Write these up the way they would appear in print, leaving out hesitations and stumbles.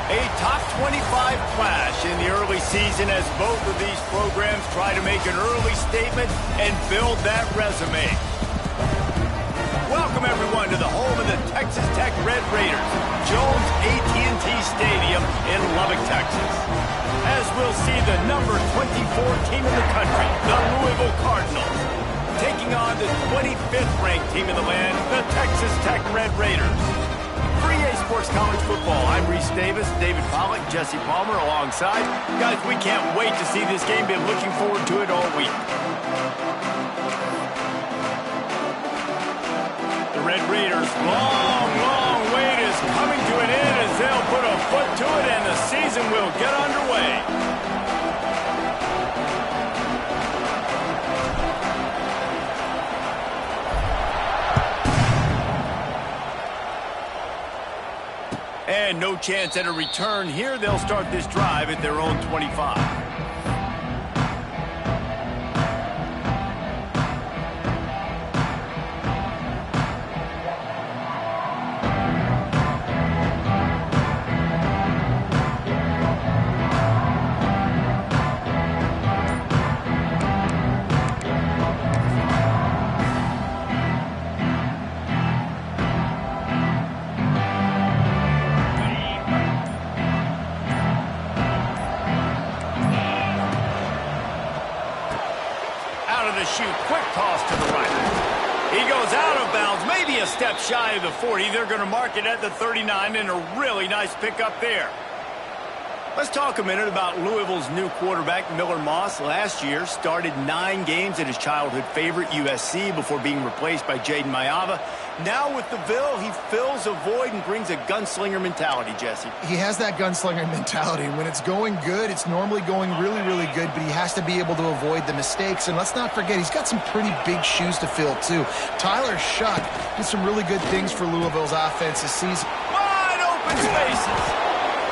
A top 25 clash in the early season as both of these programs try to make an early statement and build that resume. Welcome, everyone, to the home of the Texas Tech Red Raiders, Jones AT&T Stadium in Lubbock, Texas. As we'll see the number 24 team in the country, the Louisville Cardinals, taking on the 25th ranked team in the land, the Texas Tech Red Raiders. For EA Sports College Football, I'm Reese Davis, David Pollack, Jesse Palmer alongside. Guys, we can't wait to see this game. Been looking forward to it all week. The Red Raiders' long wait is coming to an end as they'll put a foot to it and the season will get underway. And no chance at a return here. They'll start this drive at their own 25. Quick toss to the right. He goes out of bounds, maybe a step shy of the 40. They're going to mark it at the 39, and a really nice pickup there. Let's talk a minute about Louisville's new quarterback, Miller Moss. Last year, started 9 games at his childhood favorite, USC, before being replaced by Jaden Mayava. Now with the Ville, he fills a void and brings a gunslinger mentality, Jesse. He has that gunslinger mentality. When it's going good, it's normally going really, really good, but he has to be able to avoid the mistakes. And let's not forget, he's got some pretty big shoes to fill, too. Tyler Shuck did some really good things for Louisville's offense this season. Wide open spaces.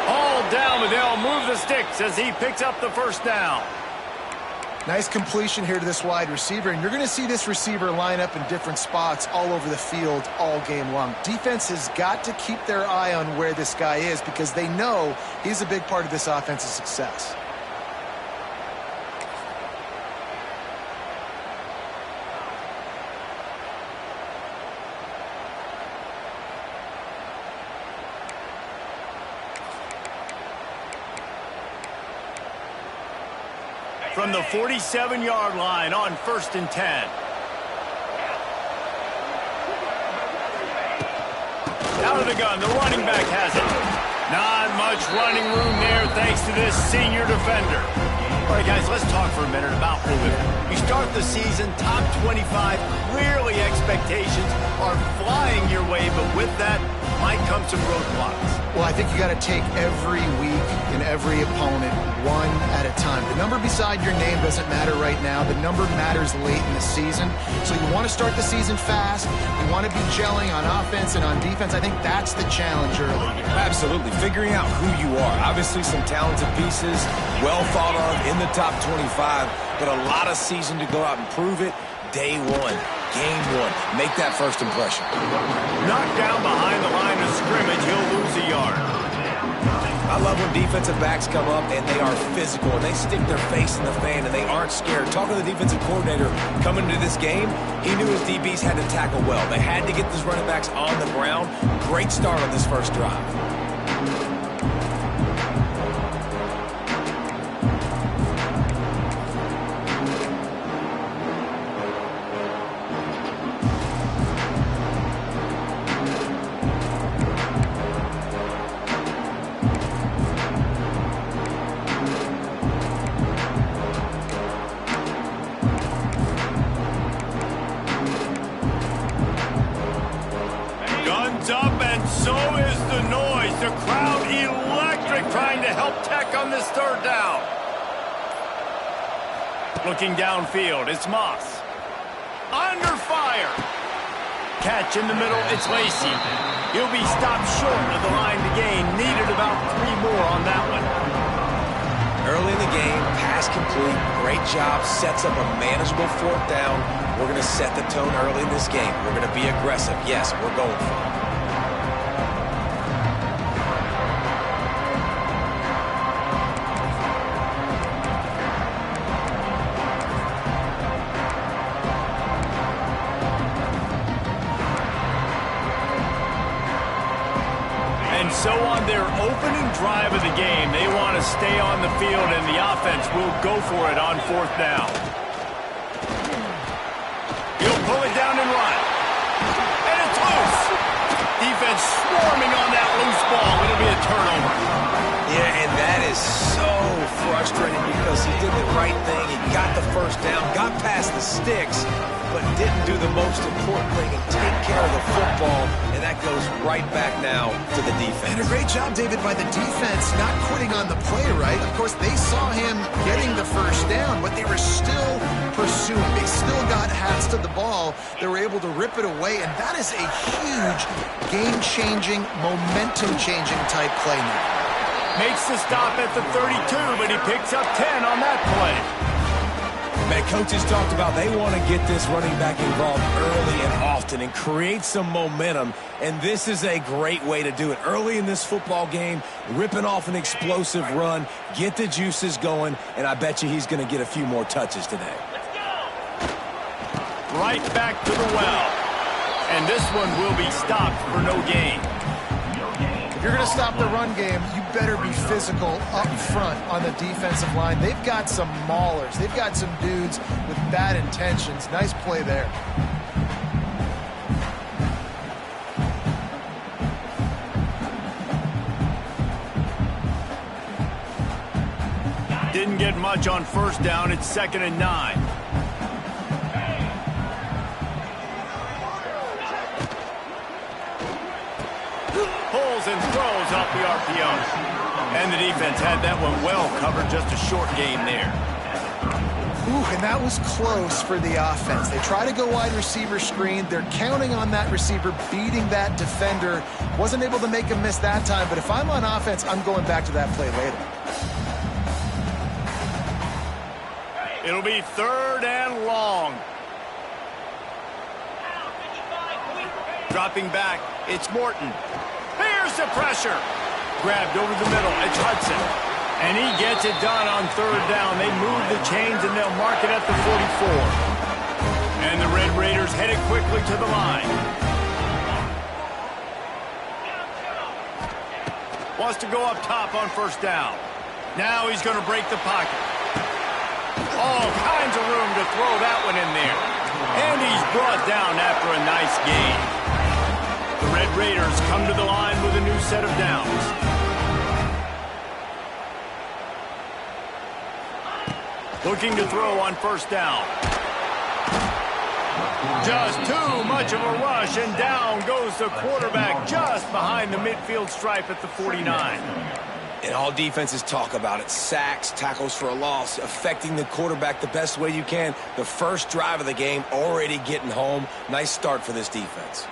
All down, but they'll move the sticks as he picks up the first down. Nice completion here to this wide receiver, and you're going to see this receiver line up in different spots all over the field all game long. Defense has got to keep their eye on where this guy is because they know he's a big part of this offense's success. From the 47-yard line on 1st and 10. Out of the gun, the running back has it. Not much running room there thanks to this senior defender. All right, guys, let's talk for a minute about Louisville. You start the season top 25. Clearly expectations are flying your way, but with that might come some roadblocks. Well, I think you got to take every week and every opponent one at a time. The number beside your name doesn't matter right now. The number matters late in the season. So you want to start the season fast. You want to be gelling on offense and on defense. I think that's the challenge early. Absolutely. Figuring out who you are. Obviously some talented pieces, well thought of in the top 25, but a lot of season to go out and prove it. Day one, game one. Make that first impression. Knocked down behind the line of scrimmage, he'll lose a yard. I love when defensive backs come up and they are physical and they stick their face in the fan and they aren't scared. Talking to the defensive coordinator coming into this game, he knew his DBs had to tackle well. They had to get these running backs on the ground. Great start on this first drive. Up, and so is the noise. The crowd electric trying to help Tech on this third down. Looking downfield, it's Moss. Under fire. Catch in the middle, it's Lacey. He'll be stopped short of the line to gain. Needed about 3 more on that one. Early in the game, pass complete. Great job. Sets up a manageable 4th down. We're going to set the tone early in this game. We're going to be aggressive. Yes, we're going for it. And so on their opening drive of the game, they want to stay on the field, and the offense will go for it on 4th down. He'll pull it down and run. And it's loose. Defense swarming on that loose ball. It'll be a turnover. Yeah, and that is so frustrating because he did the right thing. He got the first down, got past the sticks, but didn't do the most important thing and take care of the football, and that goes right back now to the defense. And a great job, David, by the defense not quitting on the play, right? Of course, they saw him getting the first down, but they were still pursuing. They still got hands to the ball. They were able to rip it away, and that is a huge game-changing, momentum-changing type play now. Makes the stop at the 32, but he picks up 10 on that play. Man, coaches talked about they want to get this running back involved early and often and create some momentum, and this is a great way to do it. Early in this football game, ripping off an explosive run, get the juices going, and I bet you he's going to get a few more touches today. Right back to the well. And this one will be stopped for no gain. If you're going to stop the run game, you better be physical up front on the defensive line. They've got some maulers. They've got some dudes with bad intentions. Nice play there. Didn't get much on 1st down. It's 2nd and 9. Pulls and throws off the RPO. And the defense had that one well covered. Just a short gain there. Ooh, and that was close for the offense. They try to go wide receiver screen. They're counting on that receiver beating that defender. Wasn't able to make him miss that time, but if I'm on offense, I'm going back to that play later. It'll be 3rd and long. Dropping back, it's Morton. Here's the pressure. Grabbed over the middle, it's Hudson. And he gets it done on 3rd down. They move the chains and they'll mark it at the 44. And the Red Raiders headed quickly to the line. Wants to go up top on 1st down. Now he's going to break the pocket. All kinds of room to throw that one in there. And he's brought down after a nice gain. The Red Raiders come to the line with a new set of downs. Looking to throw on 1st down. Just too much of a rush, and down goes the quarterback just behind the midfield stripe at the 49. And all defenses talk about it. Sacks, tackles for a loss, affecting the quarterback the best way you can. The first drive of the game already getting home. Nice start for this defense.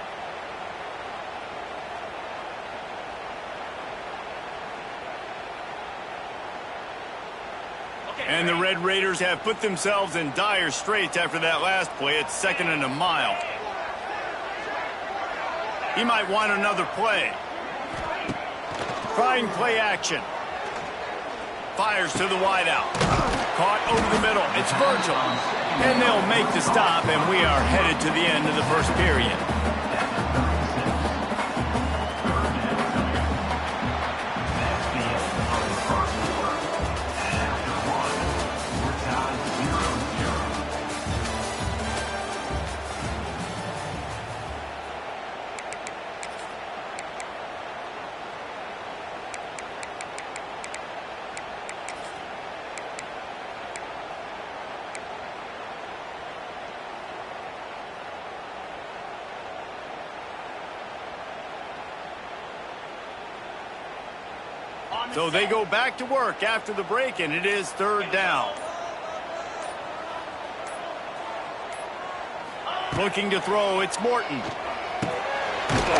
And the Red Raiders have put themselves in dire straits after that last play. It's 2nd and a mile. He might want another play. Trying play action. Fires to the wideout. Caught over the middle. It's Virgil. And they'll make the stop, and we are headed to the end of the 1st period. So they go back to work after the break, and it is 3rd down. Looking to throw, it's Morton.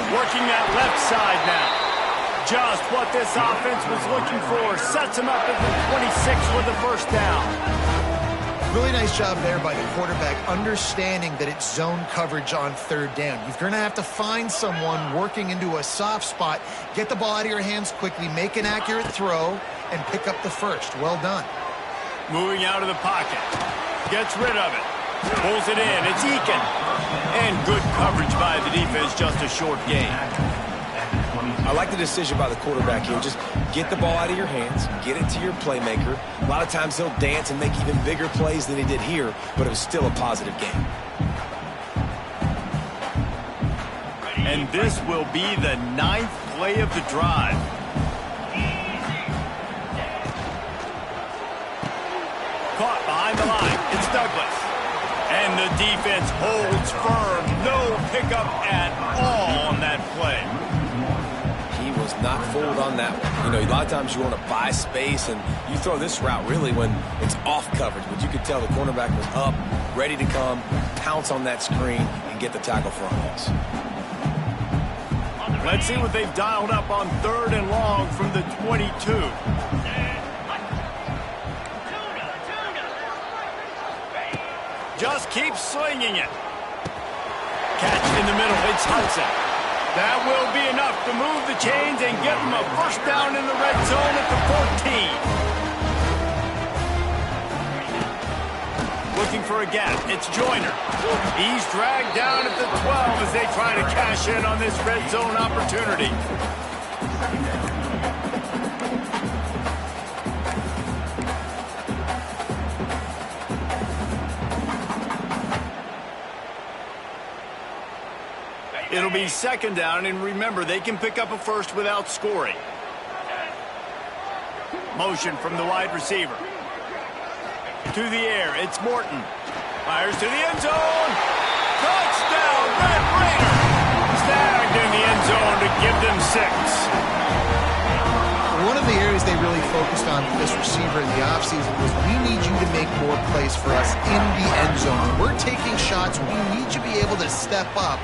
Working that left side now. Just what this offense was looking for. Sets him up at the 26 with the 1st down. Really nice job there by the quarterback, understanding that it's zone coverage on 3rd down. You're going to have to find someone working into a soft spot, get the ball out of your hands quickly, make an accurate throw, and pick up the 1st. Well done. Moving out of the pocket. Gets rid of it. Pulls it in. It's Eakin. And good coverage by the defense, just a short gain. I like the decision by the quarterback here. Just get the ball out of your hands, get it to your playmaker. A lot of times he'll dance and make even bigger plays than he did here, but it was still a positive game. And this will be the 9th play of the drive. Caught behind the line. It's Douglas. And the defense holds firm. No pickup at all on that play. He was not fooled on that one. You know, a lot of times you want to buy space, and you throw this route really when it's off coverage. But you could tell the cornerback was up, ready to come, pounce on that screen, and get the tackle for a loss. Let's see what they've dialed up on 3rd and long from the 22. Just keep slinging it. Catch in the middle. It's Hudson. That will be enough to move the chains and get them a first down in the red zone at the 14. Looking for a gap. It's Joyner. He's dragged down at the 12 as they try to cash in on this red zone opportunity. It'll be 2nd down, and remember, they can pick up a first without scoring. Motion from the wide receiver. To the air, it's Morton. Fires to the end zone. Touchdown, Red Raider! Snagged in the end zone to give them 6. One of the areas they really focused on with this receiver in the offseason was we need you to make more plays for us in the end zone. When we're taking shots, we need you to be able to step up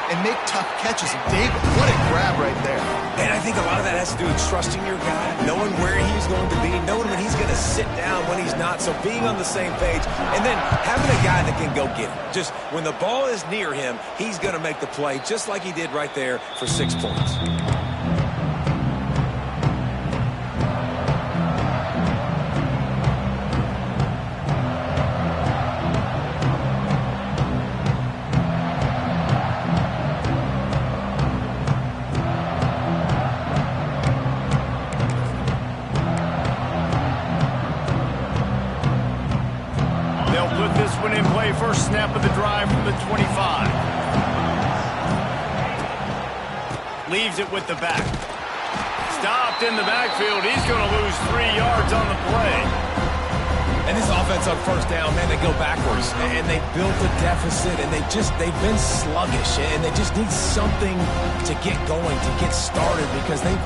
and make tough catches. And David, what a grab right there. And I think a lot of that has to do with trusting your guy, knowing where he's going to be, knowing when he's going to sit down, when he's not. So being on the same page, and then having a guy that can go get it. Just when the ball is near him, he's going to make the play, just like he did right there for 6 points. First snap of the drive from the 25. Leaves it with the back. Stopped in the backfield. He's going to lose 3 yards on the play. And this offense on first down, man, they go backwards. And they built a deficit, and they've been sluggish. And they just need something to get going, to get started, because they've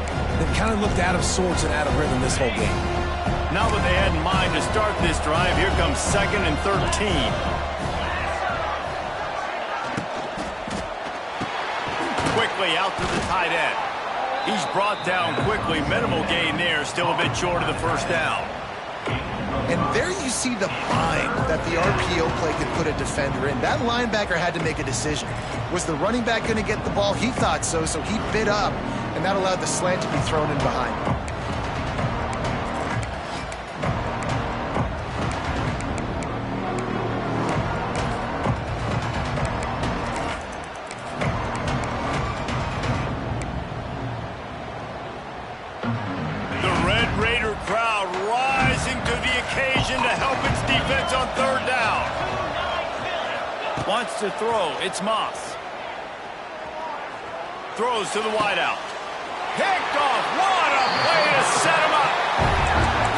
kind of looked out of sorts and out of rhythm this whole game. Now that they had in mind to start this drive, here comes 2nd and 13. Quickly out to the tight end. He's brought down quickly. Minimal gain there. Still a bit short of the first down. And there you see the bind that the RPO play could put a defender in. That linebacker had to make a decision. Was the running back going to get the ball? He thought so, so he bit up, and that allowed the slant to be thrown in behind him. On 3rd down. Wants to throw. It's Moss. Throws to the wideout. Picked off. What a play to set him up.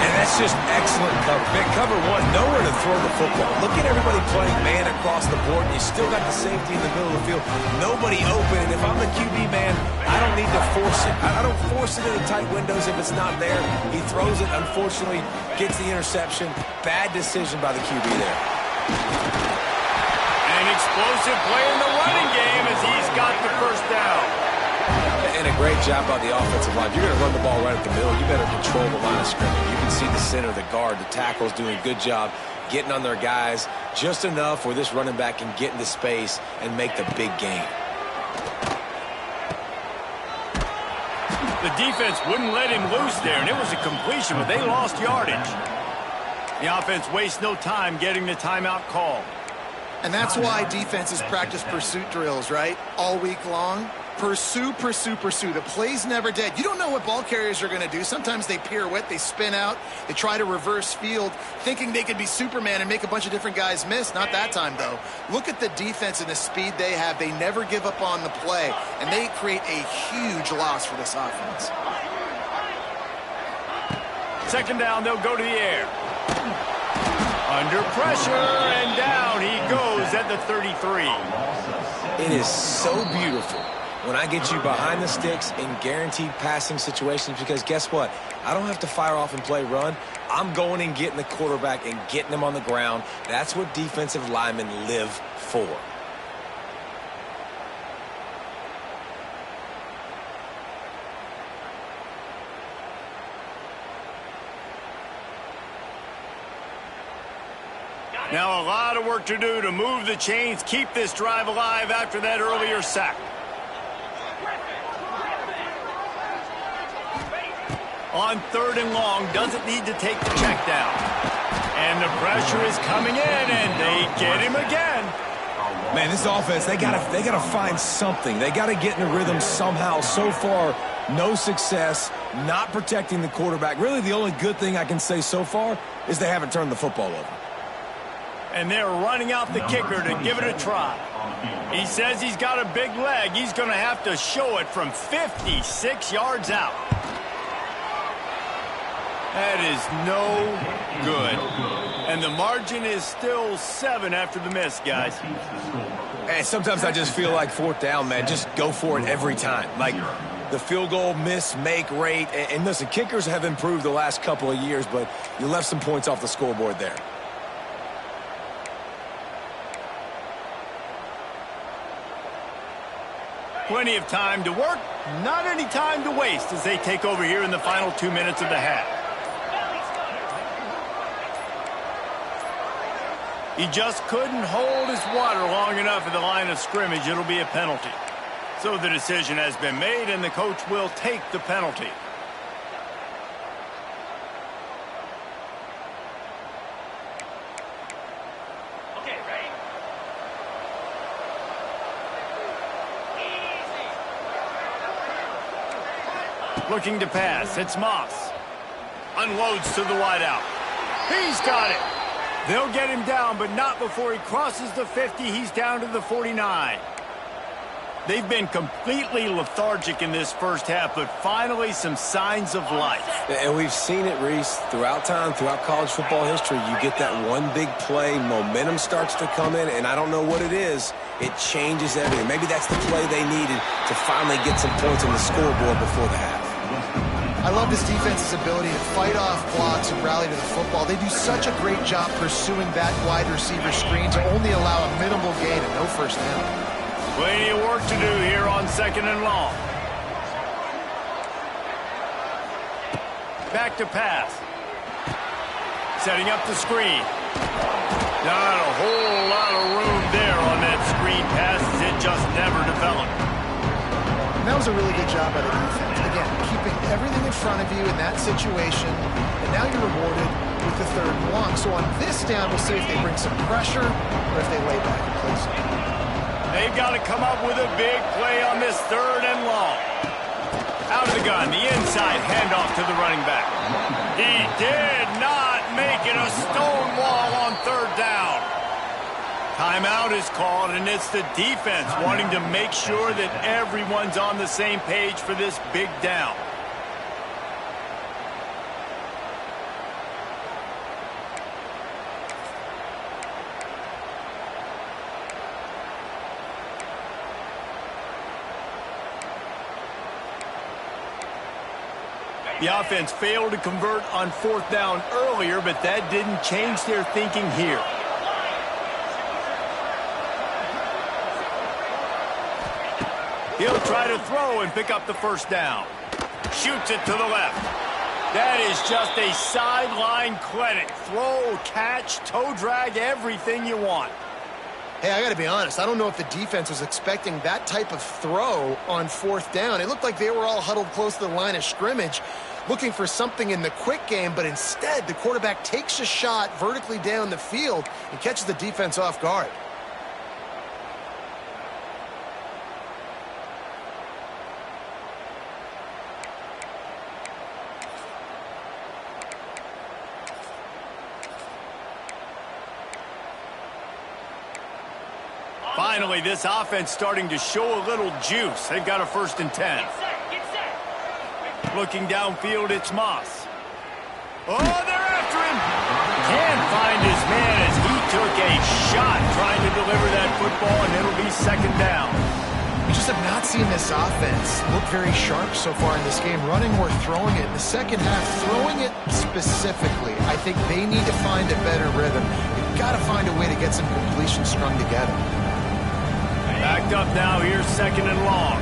And that's just excellent cover. Man, cover one, nowhere to throw the football. Look at everybody playing man across the board. You still got the safety in the middle of the field. Nobody open. And if I'm the QB man, I don't need to force it. I don't force it into tight windows if it's not there. He throws it, unfortunately, gets the interception. Bad decision by the QB there. An explosive play in the running game as he's got the first down. And a great job by the offensive line. If you're going to run the ball right at the middle, you better control the line of scrimmage. You can see the center, the guard, the tackles doing a good job getting on their guys just enough where this running back can get into space and make the big game. The defense wouldn't let him loose there, and it was a completion, but they lost yardage. The offense wastes no time getting the timeout call. And that's why defenses practice pursuit drills, right? All week long. Pursue, pursue, pursue. The play's never dead. You don't know what ball carriers are going to do. Sometimes they pirouette, they spin out, they try to reverse field, thinking they could be Superman and make a bunch of different guys miss. Not that time, though. Look at the defense and the speed they have. They never give up on the play, and they create a huge loss for this offense. Second down, they'll go to the air. Under pressure, and down he goes at the 33. It is so beautiful when I get you behind the sticks in guaranteed passing situations, because guess what? I don't have to fire off and play run. I'm going and getting the quarterback and getting him on the ground. That's what defensive linemen live for. Now a lot of work to do to move the chains, keep this drive alive after that earlier sack. On 3rd and long, doesn't need to take the check down. And the pressure is coming in, and they get him again. Man, this offense, they gotta find something. They gotta get in a rhythm somehow. So far, no success, not protecting the quarterback. Really, the only good thing I can say so far is they haven't turned the football over. And they're running out the kicker to give it a try. He says he's got a big leg. He's going to have to show it from 56 yards out. That is no good. And the margin is still 7 after the miss, guys. And sometimes I just feel like 4th down, man. Just go for it every time. Like the field goal miss-make rate. And listen, kickers have improved the last couple of years, but you left some points off the scoreboard there. Plenty of time to work, not any time to waste as they take over here in the final 2 minutes of the half. He just couldn't hold his water long enough at the line of scrimmage. It'll be a penalty. So the decision has been made, and the coach will take the penalty. Looking to pass. It's Moss. Unloads to the wideout. He's got it. They'll get him down, but not before he crosses the 50. He's down to the 49. They've been completely lethargic in this first half, but finally some signs of life. And we've seen it, Reese, throughout time, throughout college football history. You get that one big play, momentum starts to come in, and I don't know what it is. It changes everything. Maybe that's the play they needed to finally get some points on the scoreboard before the half. I love this defense's ability to fight off blocks and rally to the football. They do such a great job pursuing that wide receiver screen to only allow a minimal gain and no first down. Plenty of work to do here on 2nd and long. Back to pass. Setting up the screen. Not a whole lot of room there on that screen pass as it just never developed. And that was a really good job by the defense. Again, keeping everything in front of you in that situation, and now you're rewarded with the 3rd and long. So on this down, we'll see if they bring some pressure or if they lay back and play something. They've got to come up with a big play on this 3rd and long. Out of the gun, the inside handoff to the running back. He did not make it a stone wall on 3rd down. Timeout is called, and it's the defense wanting to make sure that everyone's on the same page for this big down. The offense failed to convert on 4th down earlier, but that didn't change their thinking here. He'll try to throw and pick up the first down. Shoots it to the left. That is just a sideline clinic. Throw, catch, toe drag, everything you want. Hey, I got to be honest. I don't know if the defense was expecting that type of throw on 4th down. It looked like they were all huddled close to the line of scrimmage, looking for something in the quick game, but instead the quarterback takes a shot vertically down the field and catches the defense off guard. Finally, this offense starting to show a little juice. They've got a 1st and 10. Looking downfield, it's Moss. Oh, they're after him. Can't find his man as he took a shot trying to deliver that football, and it'll be 2nd down. We just have not seen this offense look very sharp so far in this game, running or throwing it. In the second half, throwing it specifically, I think they need to find a better rhythm. You've got to find a way to get some completions strung together. Backed up now, here's 2nd and long.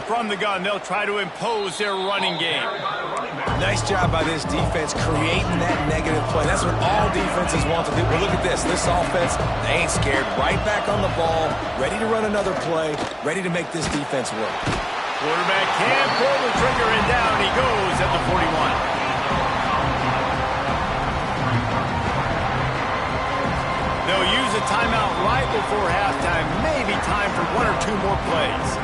From the gun, they'll try to impose their running game. Nice job by this defense creating that negative play. That's what all defenses want to do. But look at this. This offense, they ain't scared. Right back on the ball, ready to run another play, ready to make this defense work. Quarterback can pull the trigger, and down he goes at the 41. They'll use a timeout right before halftime. Maybe time for 1 or 2 more plays.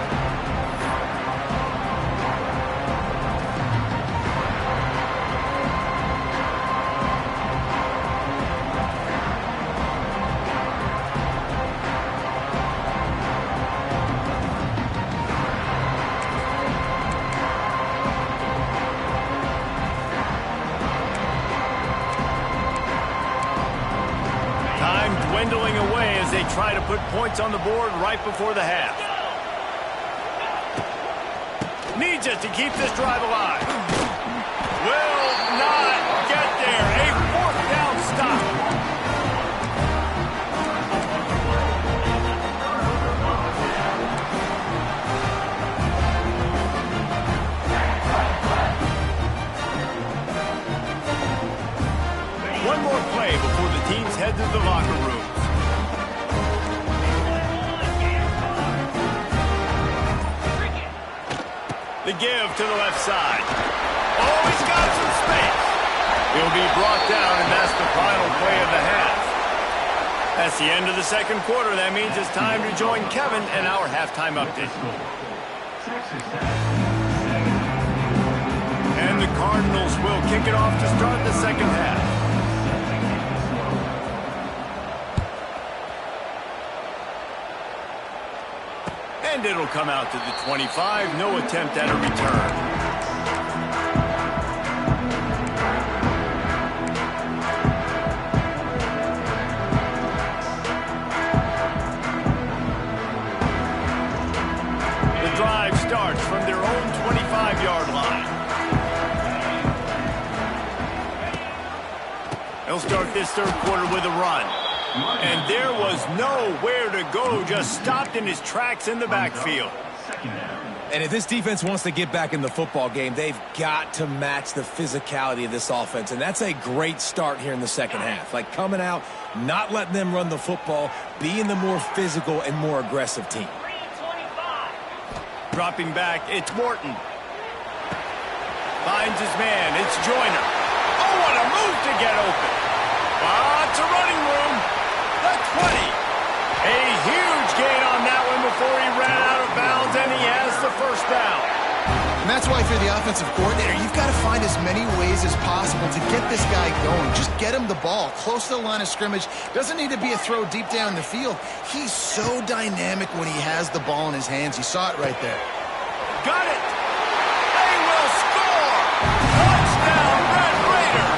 Dwindling away as they try to put points on the board right before the half. Needs it to keep this drive alive. Will not get there. A 4th down stop. One more play before the teams head to the locker room. The give to the left side. Oh, he's got some space. He'll be brought down, and that's the final play of the half. That's the end of the 2nd quarter. That means it's time to join Kevin in our halftime update. And the Cardinals will kick it off to start the 2nd half. And it'll come out to the 25. No attempt at a return. The drive starts from their own 25-yard line. They'll start this 3rd quarter with a run. And there was nowhere to go, just stopped in his tracks in the backfield. And if this defense wants to get back in the football game, they've got to match the physicality of this offense. And that's a great start here in the 2nd half. Like coming out, not letting them run the football, being the more physical and more aggressive team. Dropping back, it's Morton. Finds his man, it's Joyner. Oh, what a move to get open. Lots of running room. The 20. A huge gain on that one before he ran out of bounds, and he has the 1st down. And that's why for the offensive coordinator, you've got to find as many ways as possible to get this guy going. Just get him the ball close to the line of scrimmage. Doesn't need to be a throw deep down the field. He's so dynamic when he has the ball in his hands. You saw it right there. Got it. They will score. Touchdown, Red Raiders.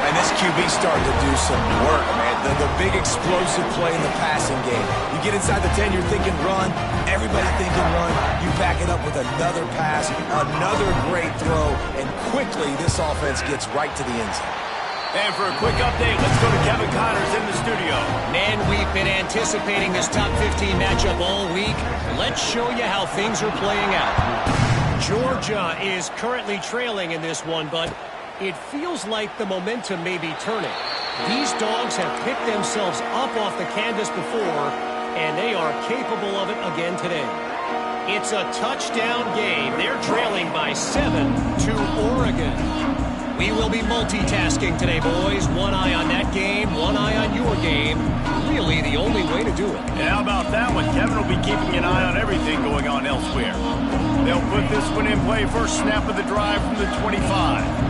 And this QB starting to do some work, man. The big explosive play in the passing game. You get inside the 10, you're thinking run. Everybody thinking run. You back it up with another pass, another great throw, and quickly this offense gets right to the end zone. And for a quick update, let's go to Kevin Connors in the studio. Man, we've been anticipating this top 15 matchup all week. Let's show you how things are playing out. Georgia is currently trailing in this one, but it feels like the momentum may be turning. These dogs have picked themselves up off the canvas before, and they are capable of it again today. It's a touchdown game. They're trailing by 7 to Oregon. We will be multitasking today, boys. One eye on that game, one eye on your game. Really the only way to do it. And how about that one? Kevin will be keeping an eye on everything going on elsewhere. They'll put this one in play, first snap of the drive from the 25.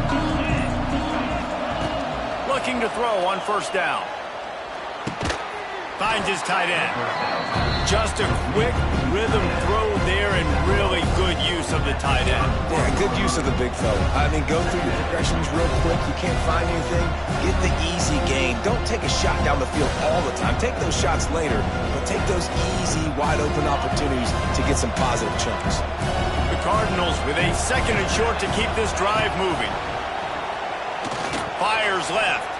looking to throw on first down. Finds his tight end. Just a quick rhythm throw there and really good use of the tight end. Yeah, good use of the big fella. I mean, go through your progressions real quick. You can't find anything. Get the easy gain. Don't take a shot down the field all the time. Take those shots later, but take those easy, wide-open opportunities to get some positive chunks. The Cardinals with a second and short to keep this drive moving. Fires left.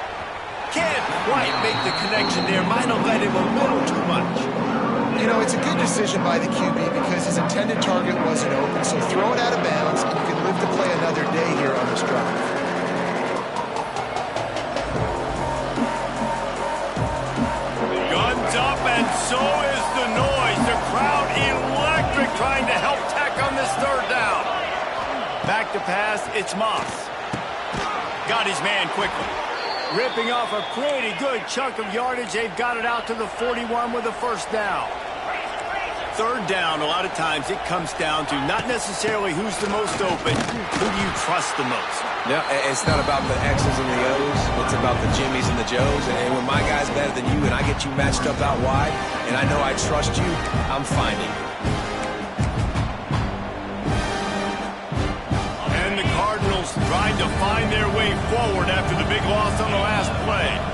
Can't quite make the connection there. Might have let him a little too much. You know, it's a good decision by the QB because his intended target wasn't open, so throw it out of bounds, and you can live to play another day here on this drive. Guns up, and so is the noise. The crowd electric trying to help tack on this third down. Back to pass, it's Moss. Got his man quickly. Ripping off a pretty good chunk of yardage. They've got it out to the 41 with a first down. Third down, a lot of times it comes down to not necessarily who's the most open, who do you trust the most? Yeah, it's not about the X's and the O's. It's about the Jimmies and the Joes. And when my guy's better than you and I get you matched up out wide, and I know I trust you, I'm finding you. And the Cardinals trying to find their way forward after the big loss on the last play.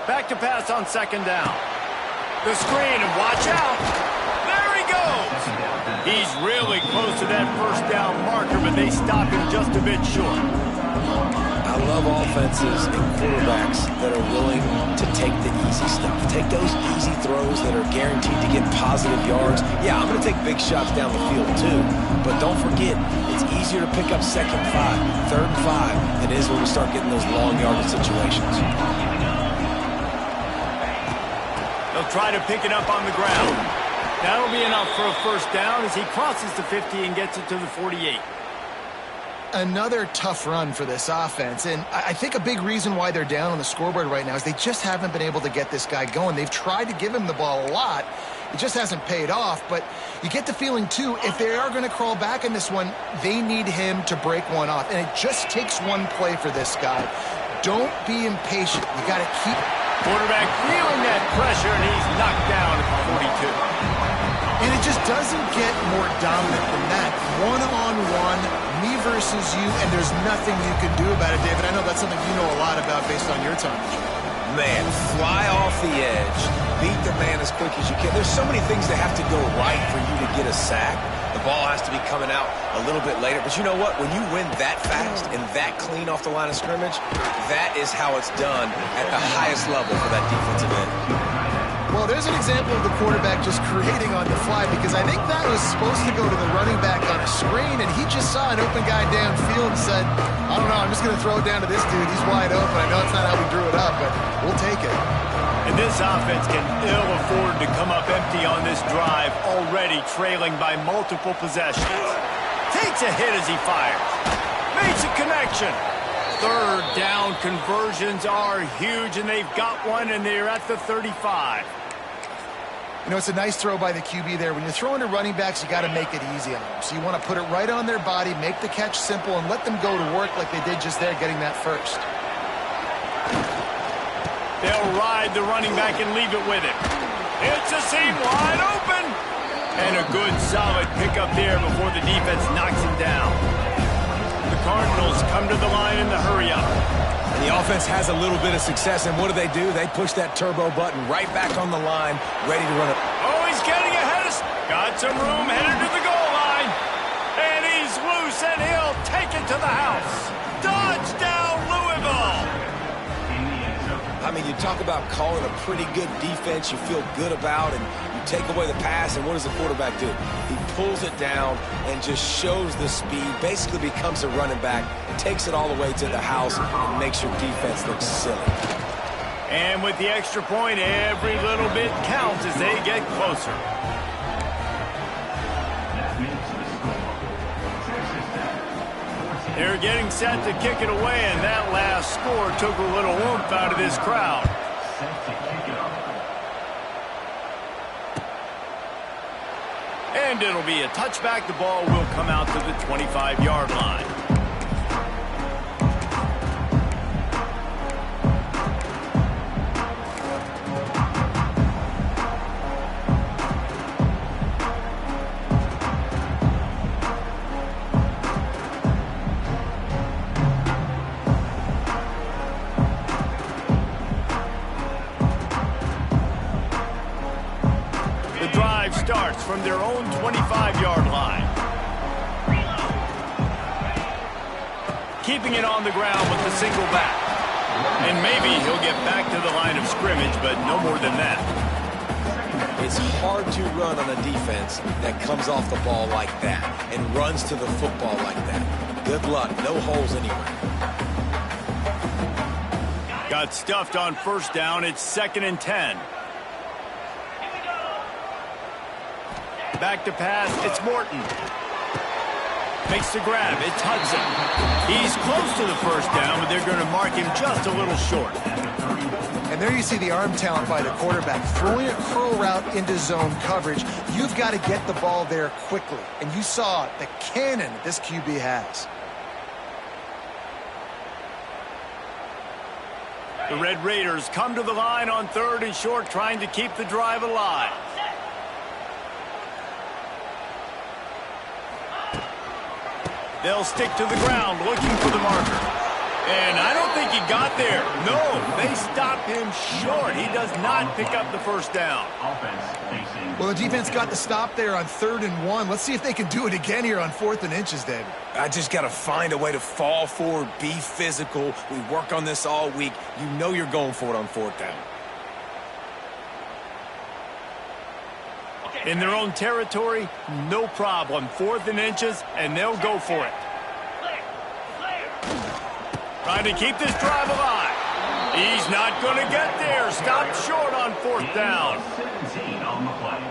Back to pass on second down. The screen, and watch out. There he goes. He's really close to that first down marker, but they stop him just a bit short. I love offenses and quarterbacks that are willing to take the easy stuff. Take those easy throws that are guaranteed to get positive yards. Yeah, I'm going to take big shots down the field too, but don't forget, it's easier to pick up second 5, third and 5 than it is when we start getting those long yardage situations. They'll try to pick it up on the ground. That'll be enough for a first down as he crosses the 50 and gets it to the 48. Another tough run for this offense, and I think a big reason why they're down on the scoreboard right now is they just haven't been able to get this guy going. They've tried to give him the ball a lot. It just hasn't paid off, but you get the feeling, too, if they are going to crawl back in this one, they need him to break one off, and it just takes one play for this guy. Don't be impatient. You got to keep... Quarterback feeling that pressure, and he's knocked down at the 42. And it just doesn't get more dominant than that. One-on-one, me versus you, and there's nothing you can do about it, David. I know that's something you know a lot about based on your time. Man, fly off the edge, beat the man as quick as you can. There's so many things that have to go right for you to get a sack. The ball has to be coming out a little bit later. But you know what? When you win that fast and that clean off the line of scrimmage, that is how it's done at the highest level for that defensive end. Well, there's an example of the quarterback just creating on the fly because I think that was supposed to go to the running back on a screen, and he just saw an open guy downfield and said, I don't know, I'm just going to throw it down to this dude. He's wide open. I know it's not how we drew it up, but we'll take it. And this offense can ill afford to come up empty on this drive, already trailing by multiple possessions. Takes a hit as he fires. Makes a connection. Third down conversions are huge, and they've got one, and they're at the 35. You know, it's a nice throw by the QB there. When you're throwing to running backs, you got to make it easy on them. So you want to put it right on their body, make the catch simple, and let them go to work like they did just there, getting that first. They'll ride the running back and leave it with him. It's a seam wide open. And a good solid pickup there before the defense knocks him down. The Cardinals come to the line in the hurry up. And the offense has a little bit of success, and what do? They push that turbo button right back on the line, ready to run it. Oh, he's getting ahead of... Got some room, headed to the goal line. And he's loose, and he'll take it to the house. Touchdown, Louisville! I mean, you talk about calling a pretty good defense you feel good about, and you take away the pass, and what does the quarterback do? He pulls it down and just shows the speed, basically becomes a running back, and takes it all the way to the house and makes your defense look silly. And with the extra point, every little bit counts as they get closer. They're getting set to kick it away, and that last score took a little oomph out of this crowd. And it'll be a touchback. The ball will come out to the 25-yard line. Starts from their own 25-yard line. Keeping it on the ground with the single back. And maybe he'll get back to the line of scrimmage, but no more than that. It's hard to run on a defense that comes off the ball like that and runs to the football like that. Good luck. No holes anywhere. Got stuffed on first down. It's 2nd and 10. Back to pass, it's Morton. Makes the grab, it's Hudson. He's close to the first down, but they're going to mark him just a little short. And there you see the arm talent by the quarterback. Throwing a curl route into zone coverage, you've got to get the ball there quickly. And you saw the cannon this QB has. The Red Raiders come to the line on 3rd and short, trying to keep the drive alive. They'll stick to the ground looking for the marker. And I don't think he got there. No, they stopped him short. He does not pick up the first down. Well, the defense got the stop there on 3rd and 1. Let's see if they can do it again here on 4th and inches, David. I just got to find a way to fall forward, be physical. We work on this all week. You know you're going for it on 4th down. In their own territory, no problem. 4th and inches, and they'll go for it. Trying to keep this drive alive. He's not going to get there. Stopped short on 4th down. 17 on the play.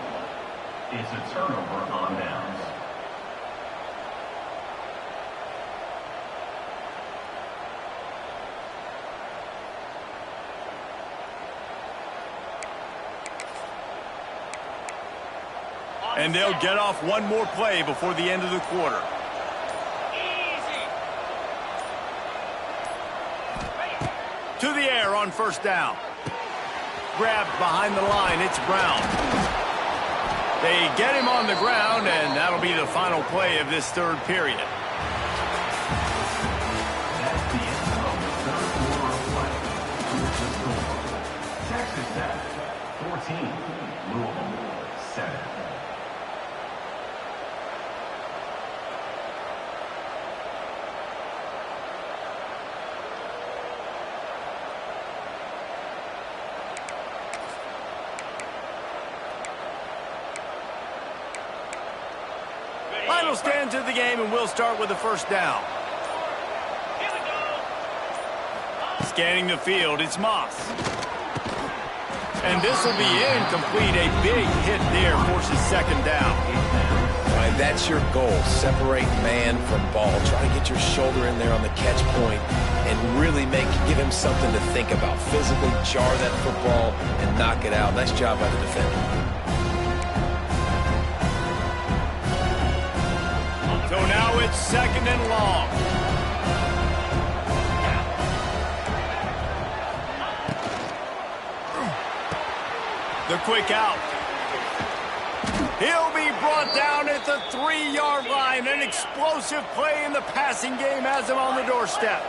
It's a turnover on downs. And they'll get off one more play before the end of the quarter. To the air on first down. Grabbed behind the line, it's Brown. They get him on the ground, and that'll be the final play of this 3rd period. That's the end of the 3rd quarter of play. Texas Tech, 14. Louisville, 7. Final stands of the game, and we'll start with the first down. Scanning the field, it's Moss. And this will be incomplete. A big hit there forces 2nd down. All right, that's your goal. Separate man from ball. Try to get your shoulder in there on the catch point and really give him something to think about. Physically jar that football and knock it out. Nice job by the defender. So now it's 2nd and long. The quick out. He'll be brought down at the 3-yard line. An explosive play in the passing game has him on the doorstep.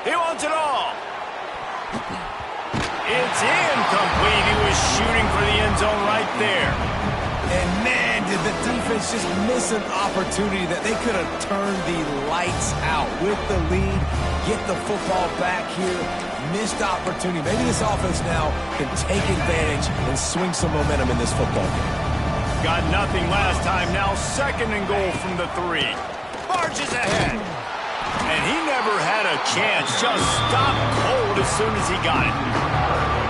He wants it all. It's incomplete. He was shooting for the end zone right there. And man, did the defense just miss an opportunity that they could have turned the lights out with the lead, get the football back here. Missed opportunity. Maybe this offense now can take advantage and swing some momentum in this football game. Got nothing last time. Now 2nd and goal from the 3. Barges ahead. And he never had a chance. Just stopped cold as soon as he got it.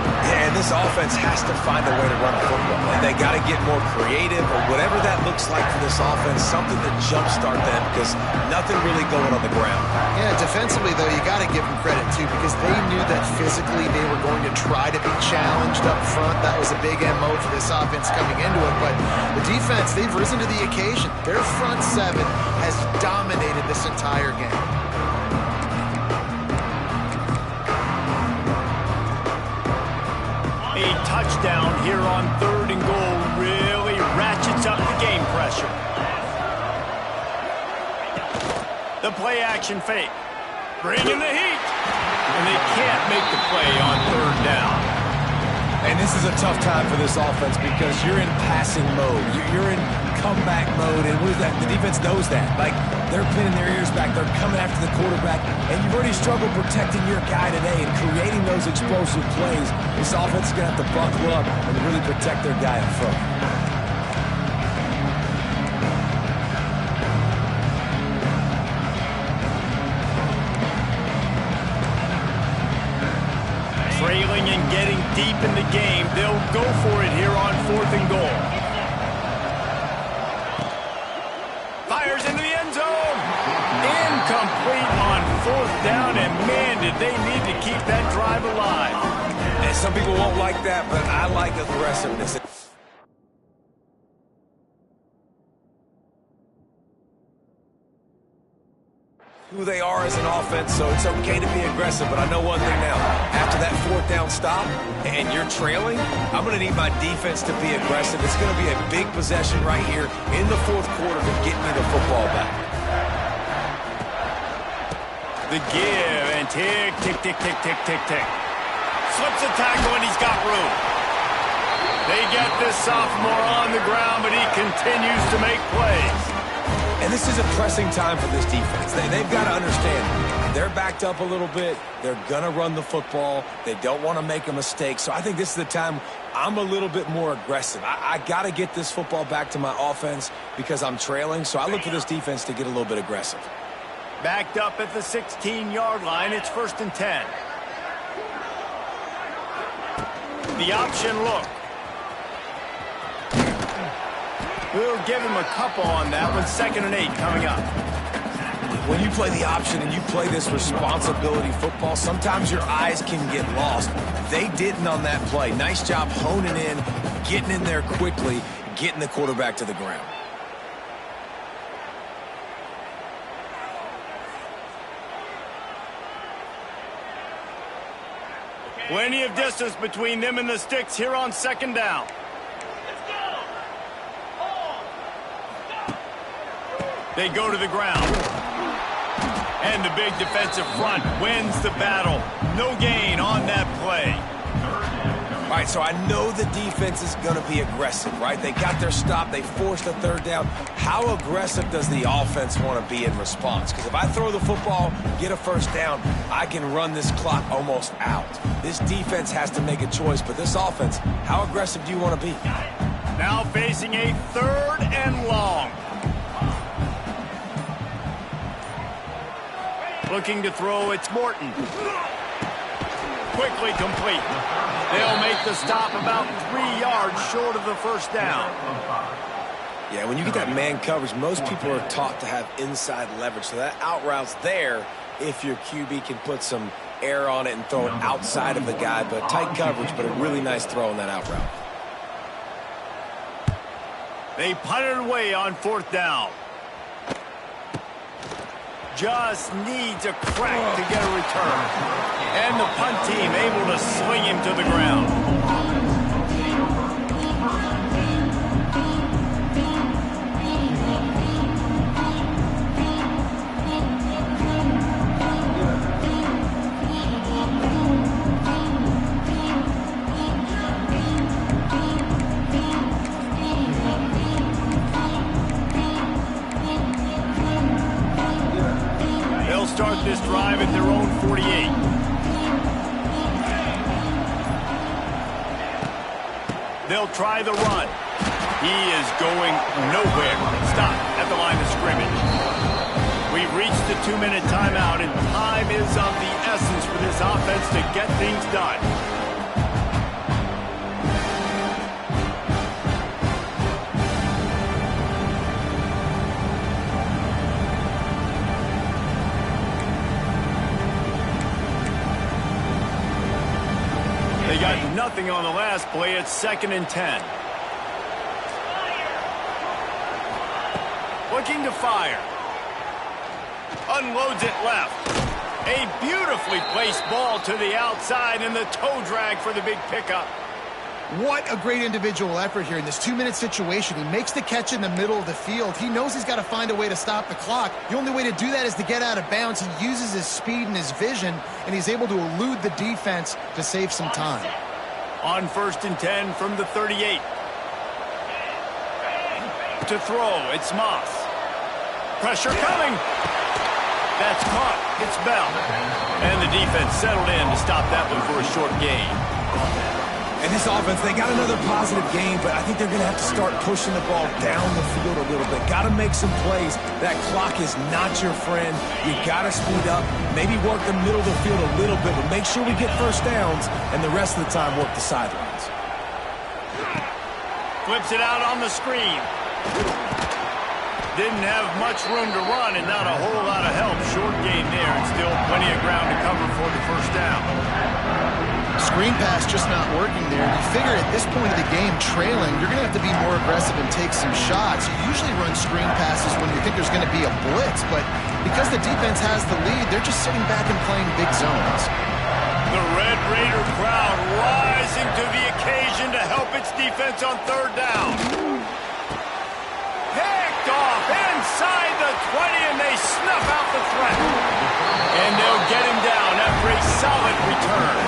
Yeah, and this offense has to find a way to run the football. And they got to get more creative or whatever that looks like for this offense, something to jumpstart them because nothing really going on the ground. Yeah, defensively, though, you got to give them credit, too, because they knew that physically they were going to try to be challenged up front. That was a big MO for this offense coming into it. But the defense, they've risen to the occasion. Their front seven has dominated this entire game. A touchdown here on 3rd and goal really ratchets up the game pressure. The play action fake. Bringing the heat. And they can't make the play on 3rd down. And this is a tough time for this offense because you're in passing mode. You're in comeback mode. And what is that? The defense knows that. Like, they're pinning their ears back. They're coming after the quarterback. And you've already struggled protecting your guy today and creating those explosive plays. This offense is going to have to buckle up and really protect their guy up front. Trailing and getting deep in the game. They'll go for it here on 4th and goal. Fires into the end zone. Incomplete on 4th down, and man, did they need to keep that drive alive. And some people won't like that, but I like aggressiveness. Who they are as an offense, so it's okay to be aggressive, but I know one thing now. After that 4th down stop and you're trailing, I'm going to need my defense to be aggressive. It's going to be a big possession right here in the 4th quarter to get me the football back. The give and tick, tick, tick, tick, tick, tick, tick. Slips a tackle and he's got room. They get this sophomore on the ground, but he continues to make plays. And this is a pressing time for this defense. They've got to understand, they're backed up a little bit. They're going to run the football. They don't want to make a mistake. So I think this is the time I'm a little bit more aggressive. I got to get this football back to my offense because I'm trailing. So I look for this defense to get a little bit aggressive. Backed up at the 16-yard line. It's 1st and 10. The option look. We'll give him a couple on that one. 2nd and 8 coming up. When you play the option and you play this responsibility football, sometimes your eyes can get lost. They didn't on that play. Nice job honing in, getting in there quickly, getting the quarterback to the ground. Plenty of distance between them and the sticks here on 2nd down. They go to the ground. And the big defensive front wins the battle. No gain on that play. All right, so I know the defense is going to be aggressive, right? They got their stop. They forced a 3rd down. How aggressive does the offense want to be in response? Because if I throw the football, get a 1st down, I can run this clock almost out. This defense has to make a choice, but this offense, how aggressive do you want to be? Now facing a 3rd and long. Looking to throw, it's Morton. Quickly complete. They'll make the stop about 3 yards short of the 1st down. Yeah, when you get that man coverage, most people are taught to have inside leverage. So that out route's there if your QB can put some air on it and throw it outside of the guy. But tight coverage, but a really nice throw on that out route. They punt it away on 4th down. Just needs a crack to get a return. And the punt team able to swing him to the ground. Start this drive at their own 48. They'll try the run. He is going nowhere. Stop at the line of scrimmage. We've reached the 2-minute timeout, and time is of the essence for this offense to get things done. They got nothing on the last play. It's 2nd and 10. Looking to fire. Unloads it left. A beautifully placed ball to the outside and the toe drag for the big pickup. What a great individual effort here in this 2-minute situation. He makes the catch in the middle of the field. He knows he's got to find a way to stop the clock. The only way to do that is to get out of bounds. He uses his speed and his vision, and he's able to elude the defense to save some time. On 1st and 10 from the 38. To throw, it's Moss. Pressure coming. That's caught. It's Bell. And the defense settled in to stop that one for a short gain. And this offense, they got another positive game, but I think they're going to have to start pushing the ball down the field a little bit. Got to make some plays. That clock is not your friend. You got to speed up, maybe work the middle of the field a little bit, but make sure we get first downs, and the rest of the time work the sidelines. Flips it out on the screen. Didn't have much room to run and not a whole lot of help. Short gain there and still plenty of ground to cover for the first down. Screen pass just not working there. You figure at this point of the game, trailing, you're going to have to be more aggressive and take some shots. You usually run screen passes when you think there's going to be a blitz, but because the defense has the lead, they're just sitting back and playing big zones. The Red Raider crowd rising to the occasion to help its defense on 3rd down. Picked off inside the 20, and they snuff out the threat. And they'll get him down after a solid return.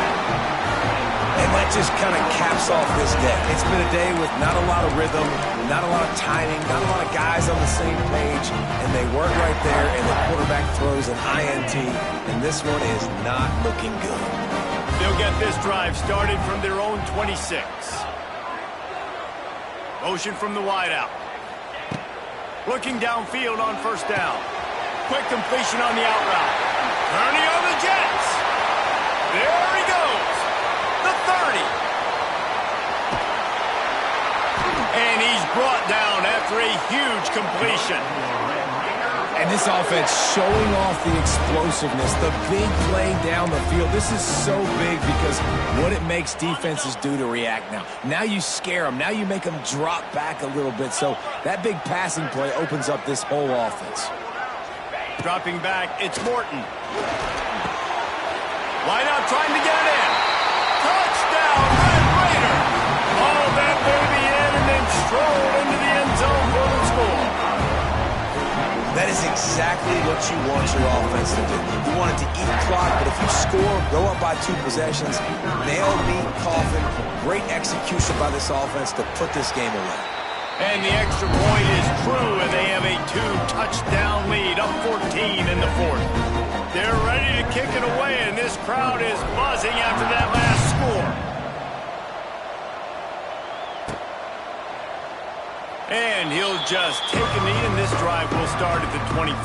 And that just kind of caps off this day. It's been a day with not a lot of rhythm, not a lot of timing, not a lot of guys on the same page, and they work right there, and the quarterback throws an INT, and this one is not looking good. They'll get this drive started from their own 26. Motion from the wideout. Looking downfield on 1st down. Quick completion on the out route. Turning on the Jets. There he goes. The 30. And he's brought down after a huge completion. And this offense showing off the explosiveness, the big play down the field. This is so big because what it makes defenses do to react now. Now you scare them. Now you make them drop back a little bit. So that big passing play opens up this whole offense. Dropping back, it's Morton. Wide out trying to get it in. Touchdown, Red Raider. All that baby in and then stroll into the end zone for the score. That is exactly what you want your offense to do. You want it to eat clock, but if you score, go up by 2 possessions, nail, beat, coffin. Great execution by this offense to put this game away. And the extra point is true, and they have a 2-touchdown lead, up 14 in the 4th. They're ready to kick it away, and this crowd is buzzing after that last score. And he'll just take a knee, and this drive will start at the 25.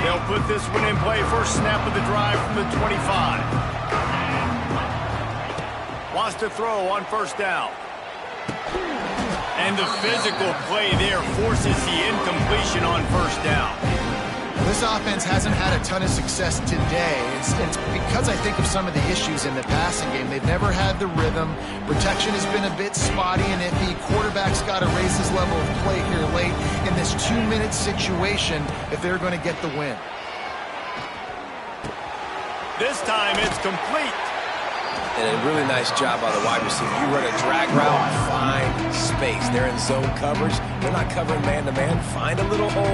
They'll put this one in play. First snap of the drive from the 25. Wants to throw on 1st down. And the physical play there forces the incompletion on 1st down. This offense hasn't had a ton of success today. It's because I think of some of the issues in the passing game. They've never had the rhythm. Protection has been a bit spotty and iffy. Quarterback's got to raise his level of play here late in this 2-minute situation if they're going to get the win. This time it's complete. And a really nice job by the wide receiver. You run a drag route, find space. They're in zone coverage. They're not covering man-to-man. Find a little hole.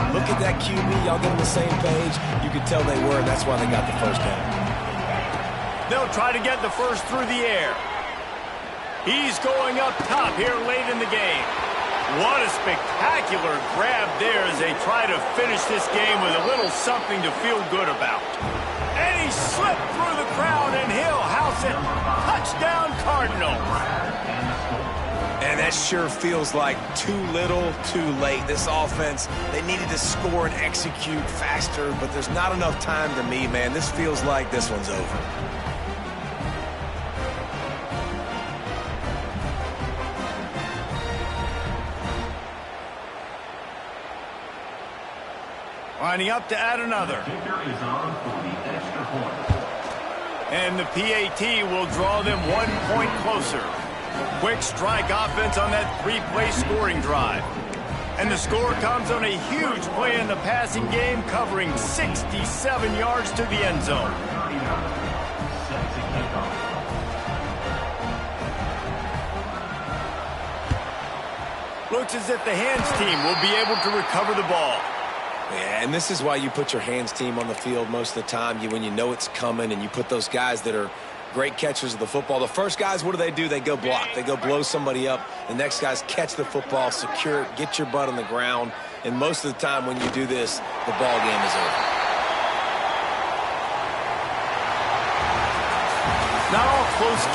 Look at that QB. Y'all get on the same page. You could tell they were, and that's why they got the first down. They'll try to get the first through the air. He's going up top here late in the game. What a spectacular grab there as they try to finish this game with a little something to feel good about. And he slipped through the crowd, and he'll house it. Touchdown, Cardinals. And that sure feels like too little, too late. This offense, they needed to score and execute faster, but there's not enough time to me, man. This feels like this one's over. Lining up to add another. Kicker is on for the extra point. And the PAT will draw them 1 point closer. Quick strike offense on that 3-play scoring drive. And the score comes on a huge play in the passing game, covering 67 yards to the end zone. 30 yards. Set to kick off. Looks as if the hands team will be able to recover the ball. Yeah, and this is why you put your hands team on the field most of the time. When you know it's coming and you put those guys that are great catchers of the football. The first guys, what do? They go block. They go blow somebody up. The next guys catch the football, secure it, get your butt on the ground. And most of the time when you do this, the ball game is over. Not all close